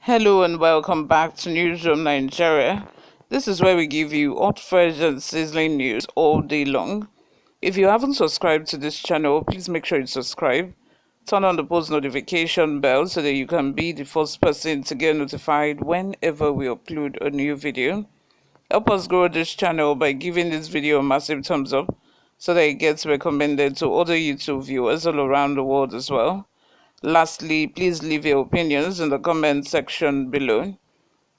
Hello and welcome back to Newsroom Nigeria. This is where we give you hot, fresh and sizzling news all day long. If you haven't subscribed to this channel, please make sure you subscribe. Turn on the post notification bell so that you can be the first person to get notified whenever we upload a new video. Help us grow this channel by giving this video a massive thumbs up so that it gets recommended to other YouTube viewers all around the world as well. Lastly, please leave your opinions in the comment section below.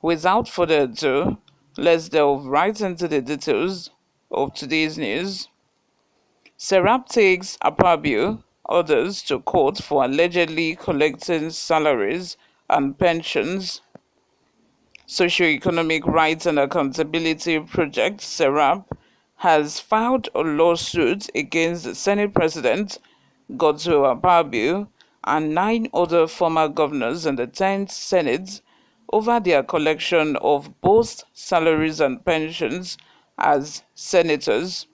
Without further ado, let's delve right into the details of today's news. SERAP takes Akpabio others to court for allegedly collecting salaries and pensions. Socioeconomic Rights and Accountability Project (SERAP) has filed a lawsuit against the Senate President Godswill Akpabio and 9 other former governors in the 10th Senate over their collection of both salaries and pensions as senators.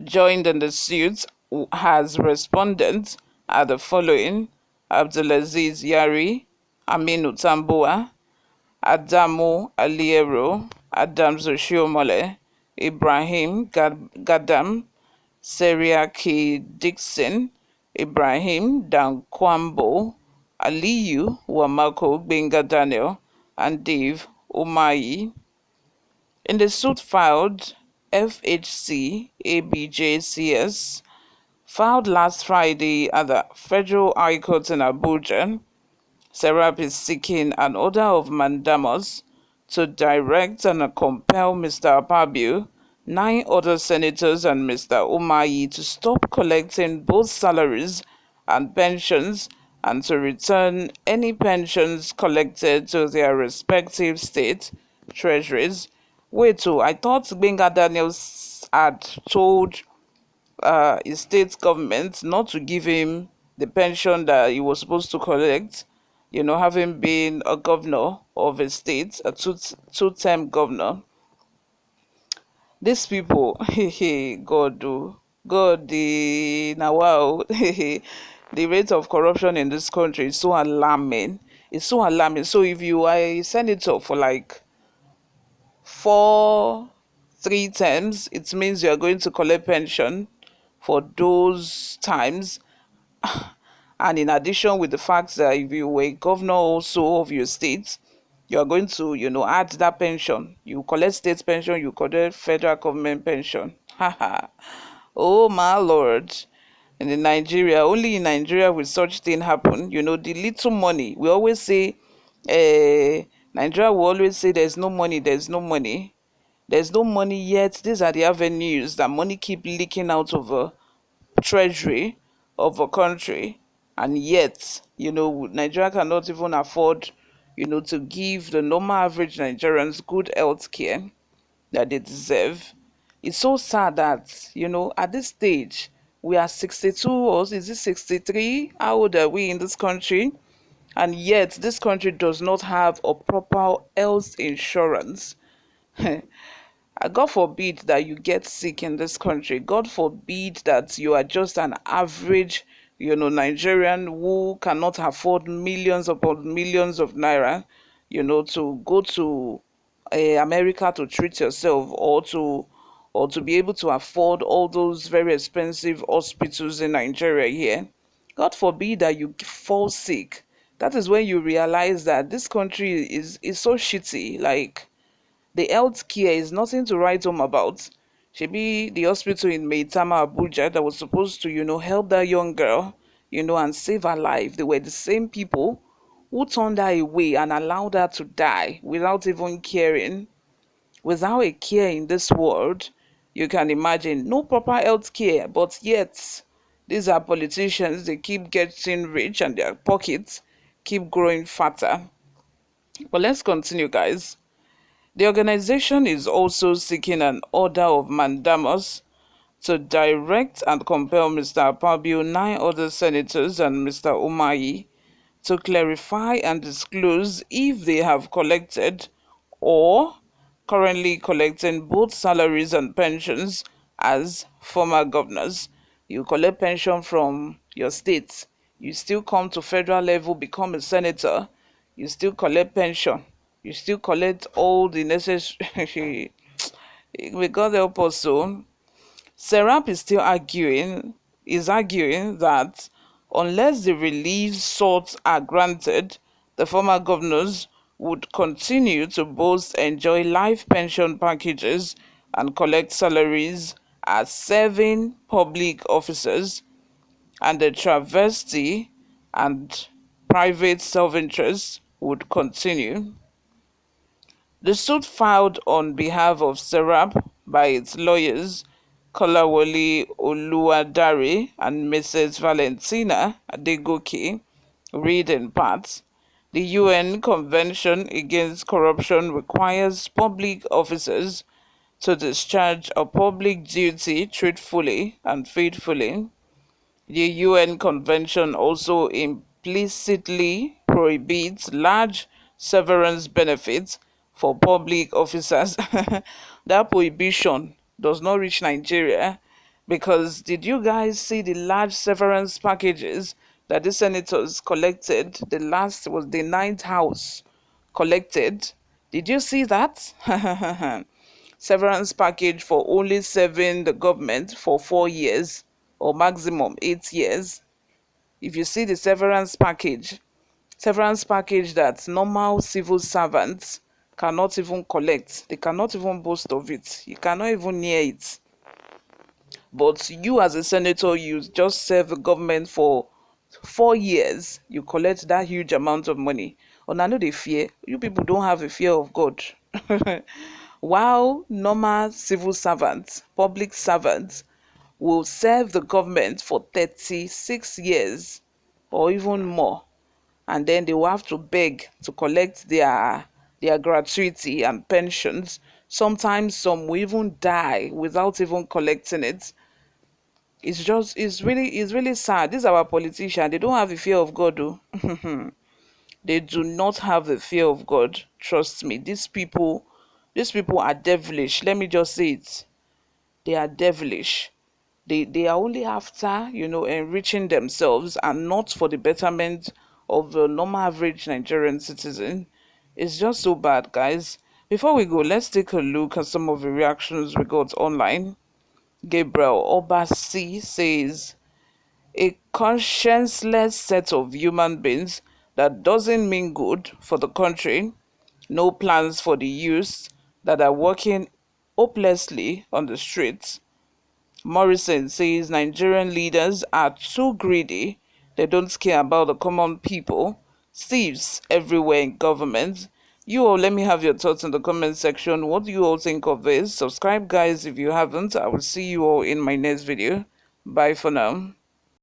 Joined in the suit as respondents are the following: Abdulaziz Yari, Aminu Tambuwa, Adamu Aliero, Adams Oshiomhole, Ibrahim Gadam, Seriaki Dixon, Ibrahim Dankwambo, Aliyu Wamako Gbenga Daniel, and Dave Umahi. In the suit filed, FHC ABJCS filed last Friday at the Federal High Court in Abuja, SERAP is seeking an order of mandamus to direct and compel Mr. Akpabio, 9 other senators, and Mr. Umahi to stop collecting both salaries and pensions and to return any pensions collected to their respective state treasuries. Wait, I thought Gbenga Daniels had told his state government not to give him the pension that he was supposed to collect, having been a governor of a state, a two-term governor. These people, God, God, now wow, the rate of corruption in this country is so alarming. It's so alarming. So if you are a senator for like 3 terms, it means you are going to collect pension for those times. And in addition, with the fact that if you were governor also of your state, you are going to, add that pension. You collect state pension, you collect federal government pension. Oh my lord. In Nigeria, only in Nigeria will such thing happen. The little money. We always say, Nigeria will always say there's no money, there's no money. There's no money yet. These are the avenues that money keep leaking out of a treasury of a country, and yet Nigeria cannot even afford to give the normal average Nigerians good health care that they deserve. It's so sad that at this stage we are 62, or is it 63? How old are we in this country? And yet this country does not have a proper health insurance. God forbid that you get sick in this country. God forbid that you are just an average, Nigerian who cannot afford millions upon millions of naira, to go to America to treat yourself, or to be able to afford all those very expensive hospitals in Nigeria here. God forbid that you fall sick. That is when you realize that this country is so shitty. Like, the health care is nothing to write home about. Shebi, the hospital in Maitama, Abuja, that was supposed to, help that young girl, and save her life. They were the same people who turned her away and allowed her to die without even caring. Without a care in this world, you can imagine no proper health care, but yet, These are politicians, they keep getting rich and their pockets keep growing fatter. But let's continue, guys. The organization is also seeking an order of mandamus to direct and compel Mr. Akpabio, 9 other senators, and Mr. Umahi to clarify and disclose if they have collected or currently collecting both salaries and pensions as former governors. You collect pension from your state, you still come to federal level, become a senator, you still collect pension, you still collect all the necessary. May God help us. So SERAP is arguing that unless the relief sought are granted, the former governors would continue to both enjoy life pension packages and collect salaries as serving public officers, and the travesty and private self-interest would continue. The suit filed on behalf of SERAP by its lawyers Kolawole Oluwadare and Mrs. Valentina Adegoke read in part: the UN Convention Against Corruption requires public officers to discharge a public duty truthfully and faithfully. The UN Convention also implicitly prohibits large severance benefits for public officers. That prohibition does not reach Nigeria, because did you guys see the large severance packages that the senators collected? The last was the ninth house collected. Did you see that? Severance package for only serving the government for 4 years or maximum 8 years. If you see the severance package that normal civil servants cannot even collect, they cannot even boast of it, you cannot even near it. But you as a senator, you just serve the government for 4 years, you collect that huge amount of money. And I know they fear, you people don't have a fear of God. While normal civil servants, public servants, will serve the government for 36 years or even more, and then they will have to beg to collect their gratuity and pensions. Sometimes some will even die without even collecting it. It's really sad. These are our politicians, they don't have the fear of God, though. They do not have the fear of God. Trust me, these people are devilish. Let me just say it. They are devilish. They are only after, enriching themselves and not for the betterment of the normal average Nigerian citizen. It's just so bad, guys. Before we go, let's take a look at some of the reactions we got online. Gabriel Obasi says, a conscienceless set of human beings that doesn't mean good for the country, no plans for the youth that are working hopelessly on the streets. Morrison says Nigerian leaders are too greedy. They don't care about the common people. Thieves everywhere in government. You all, let me have your thoughts in the comment section. What do you all think of this? Subscribe, guys, if you haven't. I will see you all in my next video. Bye for now.